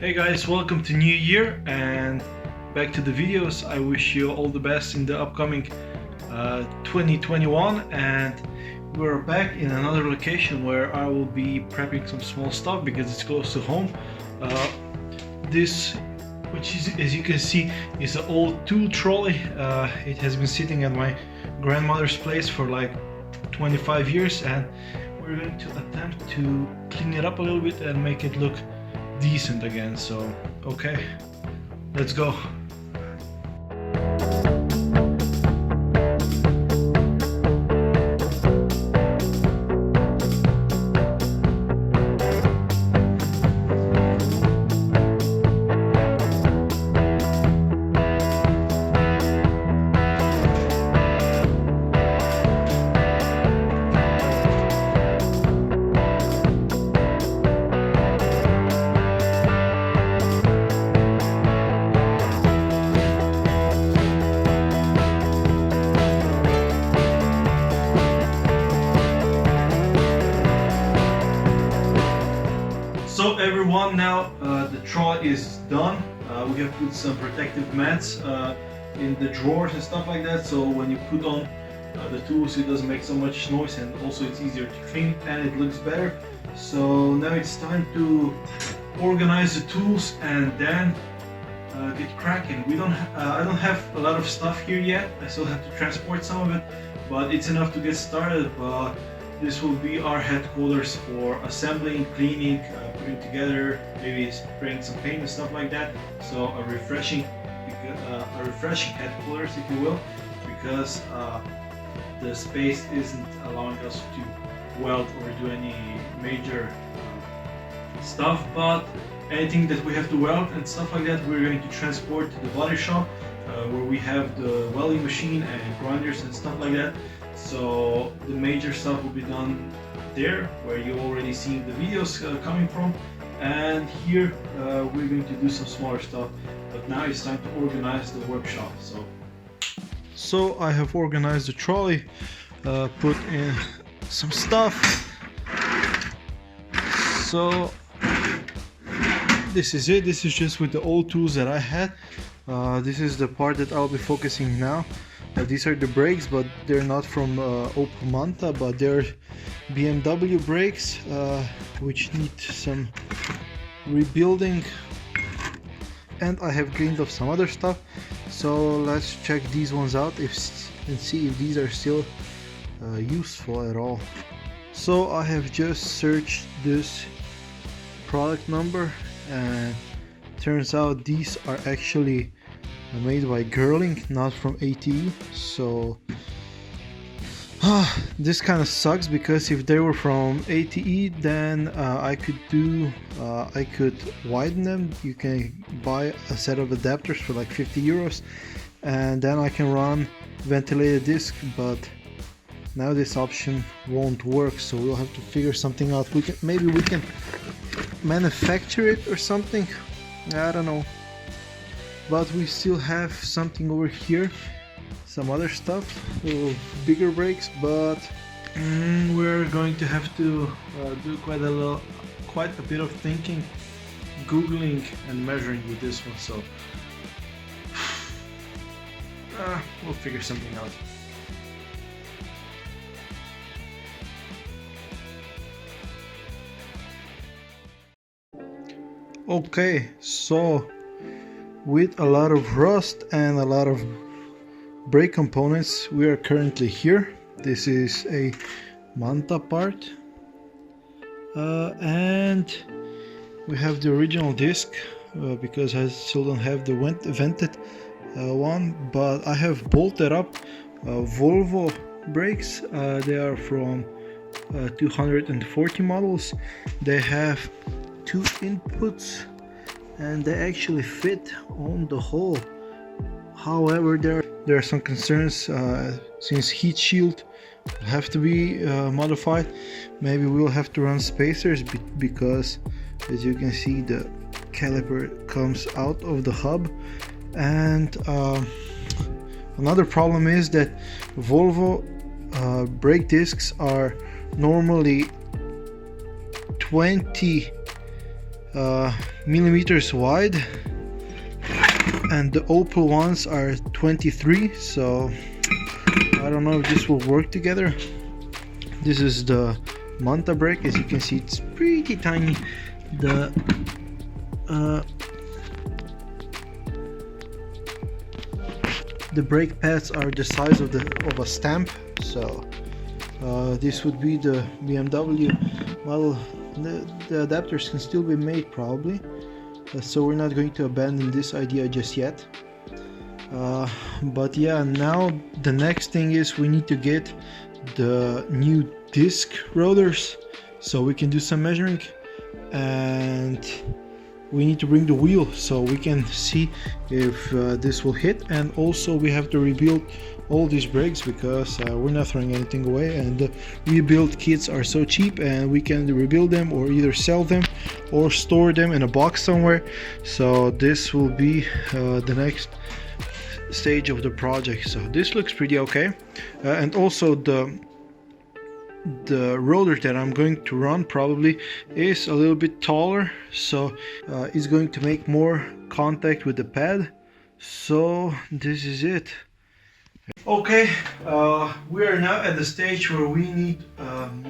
Hey guys, welcome to New Year and back to the videos. I wish you all the best in the upcoming 2021, and we're back in another location where I will be prepping some small stuff because it's close to home. This, which is, as you can see, is an old tool trolley. It has been sitting at my grandmother's place for like 25 years, and we're going to attempt to clean it up a little bit and make it look decent again. So okay, let's go. So everyone, now the trolley is done. We have put some protective mats in the drawers and stuff like that, so when you put on the tools it doesn't make so much noise, and also it's easier to clean and it looks better. So now it's time to organize the tools and then get cracking. I don't have a lot of stuff here yet. I still have to transport some of it, but it's enough to get started. But this will be our headquarters for assembling, cleaning, putting together, maybe spraying some paint and stuff like that. So a refreshing headquarters, if you will, because the space isn't allowing us to weld or do any major stuff. But anything that we have to weld and stuff like that, we're going to transport to the body shop, where we have the welding machine and grinders and stuff like that. So the major stuff will be done there, where you already seen the videos coming from, and here we're going to do some smaller stuff. But now it's time to organize the workshop. So I have organized the trolley, put in some stuff. So this is it. This is just with the old tools that I had. This is the part that I'll be focusing now. These are the brakes, but they're not from Opel Manta, but they're BMW brakes, which need some rebuilding. And I have cleaned up some other stuff. So let's check these ones out and see if these are still useful at all. So I have just searched this product number, and turns out these are actually made by Girling, not from ATE. So this kind of sucks, because if they were from ATE, then I could widen them. You can buy a set of adapters for like 50 euros, and then I can run ventilated disc. But now this option won't work, so we'll have to figure something out. Maybe we can manufacture it or something, I don't know. But we still have something over here, some other stuff, little bigger brakes, but we're going to have to do quite a bit of thinking, googling and measuring with this one. So we'll figure something out. Okay, so with a lot of rust and a lot of brake components, we are currently here. This is a Manta part, and we have the original disc, because I still don't have the vented one, but I have bolted up Volvo brakes. They are from 240 models. They have 2 inputs, and they actually fit on the hole. However, there are some concerns, since heat shield will have to be modified. Maybe we'll have to run spacers, because as you can see, the caliper comes out of the hub. And another problem is that Volvo brake discs are normally 20 millimeters wide, and the Opel ones are 23, so I don't know if this will work together. This is the Manta brake. As you can see, it's pretty tiny. The brake pads are the size of a stamp, so this would be the BMW model. The adapters can still be made probably, so we're not going to abandon this idea just yet. But yeah, now the next thing is we need to get the new disc rotors so we can do some measuring, and we need to bring the wheel so we can see if this will hit. And also we have to rebuild all these brakes because we're not throwing anything away, and the rebuild kits are so cheap, and we can rebuild them or either sell them or store them in a box somewhere. So this will be the next stage of the project. So this looks pretty okay, and also the rotor that I'm going to run probably is a little bit taller, so it's going to make more contact with the pad. So this is it. Okay, we are now at the stage where we need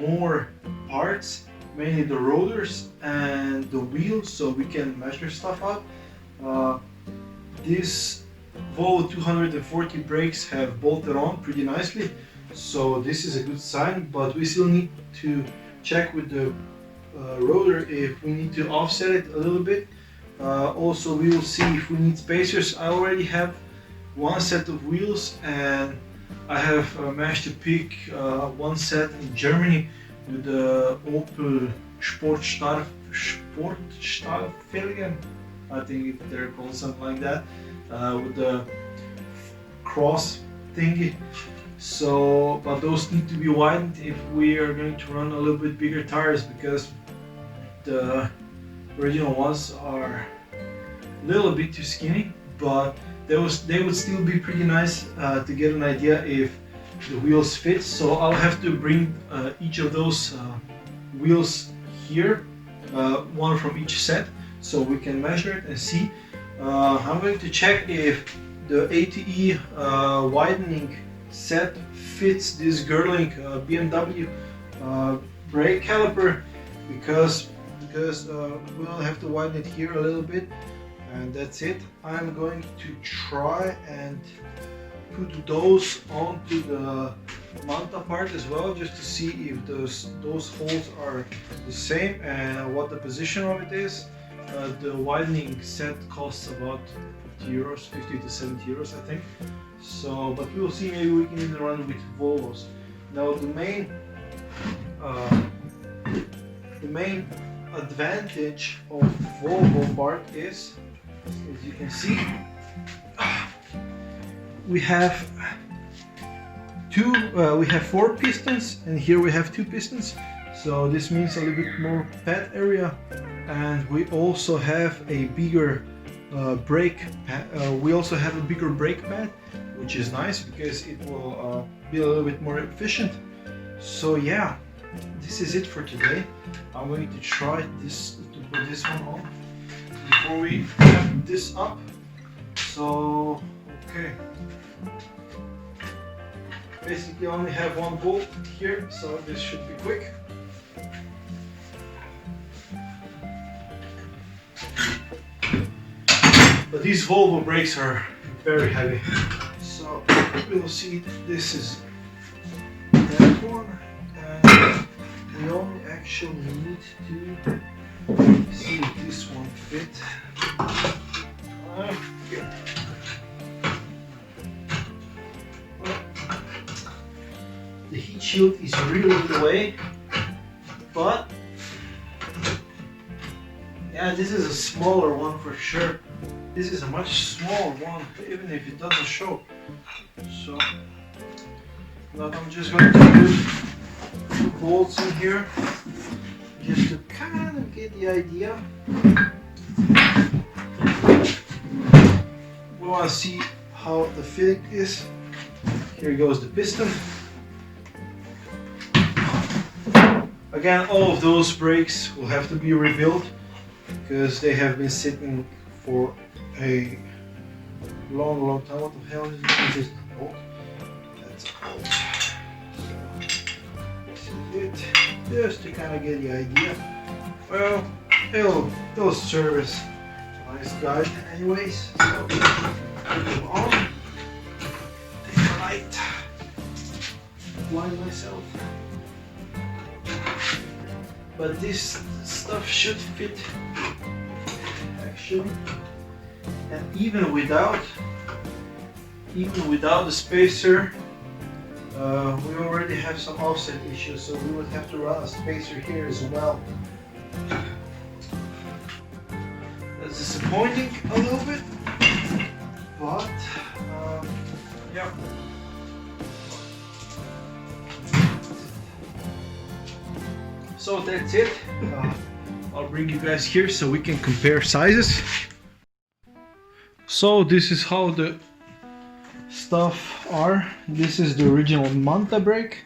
more parts, mainly the rotors and the wheels, so we can measure stuff out. These Volvo 240 brakes have bolted on pretty nicely, so this is a good sign, but we still need to check with the rotor if we need to offset it a little bit. Also, we will see if we need spacers. I already have one set of wheels, and I have managed to pick one set in Germany with the Opel Sportstahlfelgen, I think they're called something like that, with the cross thingy. So, but those need to be widened if we are going to run a little bit bigger tires, because the original ones are a little bit too skinny, but they would still be pretty nice to get an idea if the wheels fit. So I'll have to bring each of those wheels here, one from each set, so we can measure it and see. I'm going to check if the ATE widening set fits this Girling BMW brake caliper, because we'll have to widen it here a little bit, and that's it. I'm going to try and put those onto the Manta part as well, just to see if those holes are the same and what the position of it is. The widening set costs about 50 euros, 50 to 70 euros I think. So, but we'll see, maybe we can even run with Volvos. Now the main advantage of Volvo part is, as you can see, we have four pistons, and here we have two pistons. So this means a little bit more pad area, and we also have a bigger brake pad, which is nice because it will be a little bit more efficient. So yeah, this is it for today. I'm going to try to put this one on before we wrap this up. So okay, basically I only have one bolt here, so this should be quick. But these Volvo brakes are very heavy, so we'll see. This is that one, and we only actually need to see if this one fits. The heat shield is really in the way, but yeah, this is a smaller one for sure. This is a much smaller one, even if it doesn't show. So now I'm just going to put 2 bolts in here, just to kind of get the idea. We want to see how the fit is. Here goes the piston. Again, all of those brakes will have to be rebuilt. because they have been sitting for a long time. What the hell is this? A bolt? That's a bolt. So this is it, just to kind of get the idea. Well, it'll serve as a nice guide anyways. So put them on. Take a light. Blind myself. But this stuff should fit actually, and even without the spacer, we already have some offset issues, so we would have to run a spacer here as well. That's disappointing a little bit, but yeah. So that's it. I'll bring you guys here so we can compare sizes. So this is how the stuff are. This is the original Manta brake,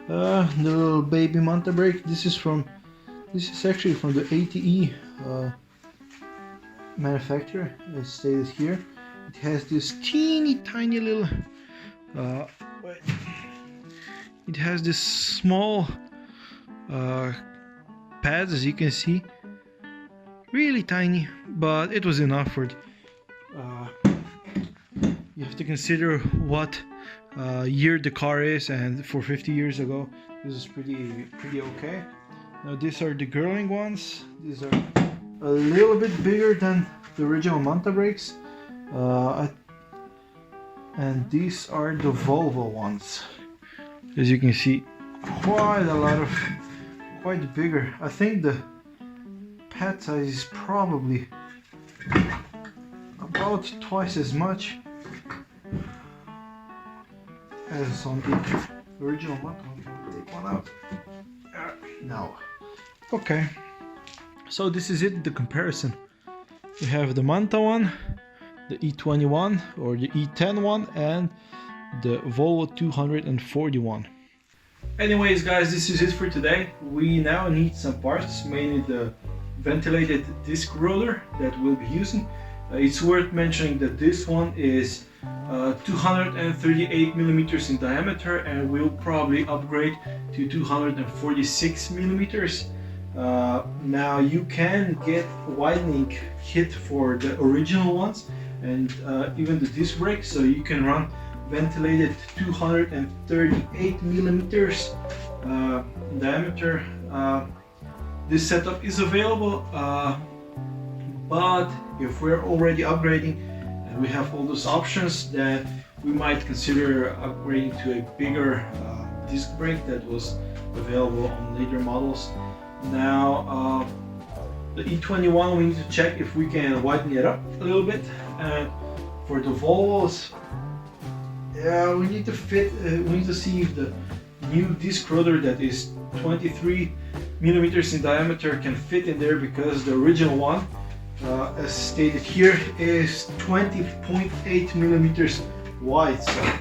the little baby Manta brake. This is actually from the ATE manufacturer, as stated here. It has this teeny tiny little it has this small pads, as you can see, really tiny, but it was enough for it. You have to consider what year the car is, and for 50 years ago this is pretty okay. Now these are the Girling ones. These are a little bit bigger than the original Manta brakes, and these are the Volvo ones. As you can see, quite bigger. I think the pad size is probably about twice as much as on the original Manta. Take one out. No. Okay. So this is it, the comparison. We have the Manta one, the E21 or the E10 one, and the Volvo 241. Anyways guys, this is it for today. We now need some parts, mainly the ventilated disc rotor that we'll be using. It's worth mentioning that this one is 238 millimeters in diameter, and we'll probably upgrade to 246 millimeters. Now you can get a widening kit for the original ones, and even the disc brake, so you can run ventilated 238 millimeters in diameter. This setup is available, but if we're already upgrading and we have all those options, then we might consider upgrading to a bigger disc brake that was available on later models. Now the E21, we need to check if we can widen it up a little bit, and for the Volvos, yeah, we need to see if the new disc rotor that is 23 millimeters in diameter can fit in there, because the original one, as stated here, is 20.8 millimeters wide, so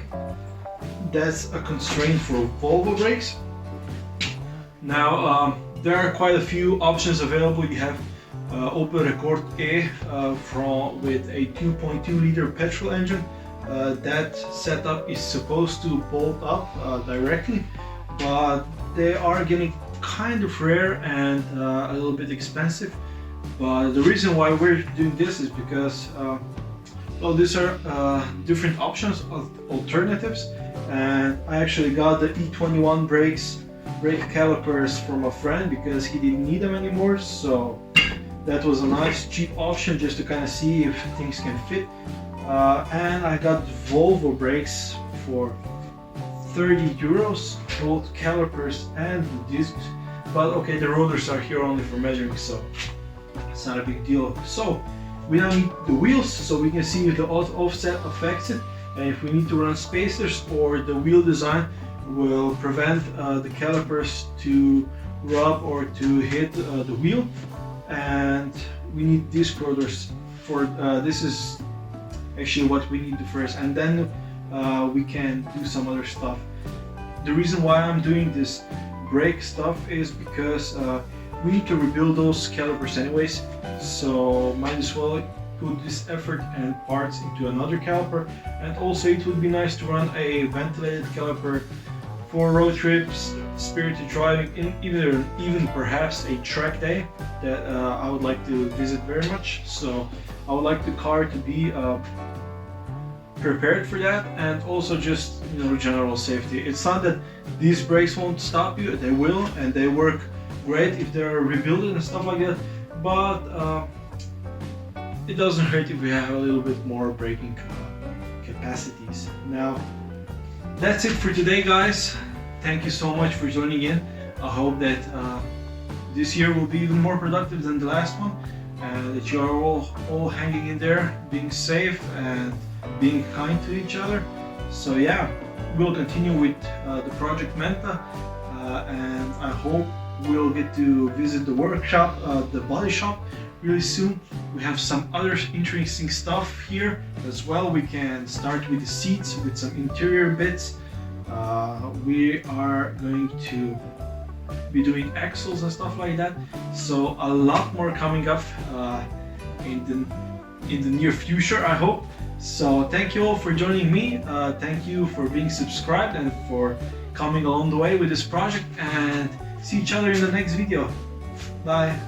that's a constraint for Volvo brakes. Now there are quite a few options available. You have Opel Manta A with a 2.2 liter petrol engine. That setup is supposed to bolt up directly, but they are getting kind of rare and a little bit expensive. But the reason why we're doing this is because well, these are different options, alternatives, and I actually got the E21 brake calipers from a friend because he didn't need them anymore, so that was a nice cheap option just to kind of see if things can fit. And I got Volvo brakes for 30 euros, both calipers and the discs, but okay, the rotors are here only for measuring, so it's not a big deal. So we now need the wheels so we can see if the offset affects it, and if we need to run spacers or the wheel design will prevent the calipers to rub or to hit the wheel. And we need disc rotors for this is actually what we need first, and then we can do some other stuff. The reason why I'm doing this brake stuff is because we need to rebuild those calipers anyways, so might as well put this effort and parts into another caliper. And also it would be nice to run a ventilated caliper for road trips, spirited driving, even perhaps a track day that I would like to visit very much. So I would like the car to be prepared for that, and also just, you know, general safety. It's not that these brakes won't stop you, they will, and they work great if they're rebuilt and stuff like that, but it doesn't hurt if we have a little bit more braking capacities. Now, that's it for today, guys. Thank you so much for joining in. I hope that this year will be even more productive than the last one, and that you are all hanging in there, being safe and being kind to each other. So yeah, we'll continue with the Project Manta, and I hope we'll get to visit the workshop, the body shop, really soon. We have some other interesting stuff here as well. We can start with the seats, with some interior bits. We are going to be doing axles and stuff like that. So a lot more coming up in the near future, I hope. So thank you all for joining me. Thank you for being subscribed and for coming along the way with this project, and see each other in the next video. Bye.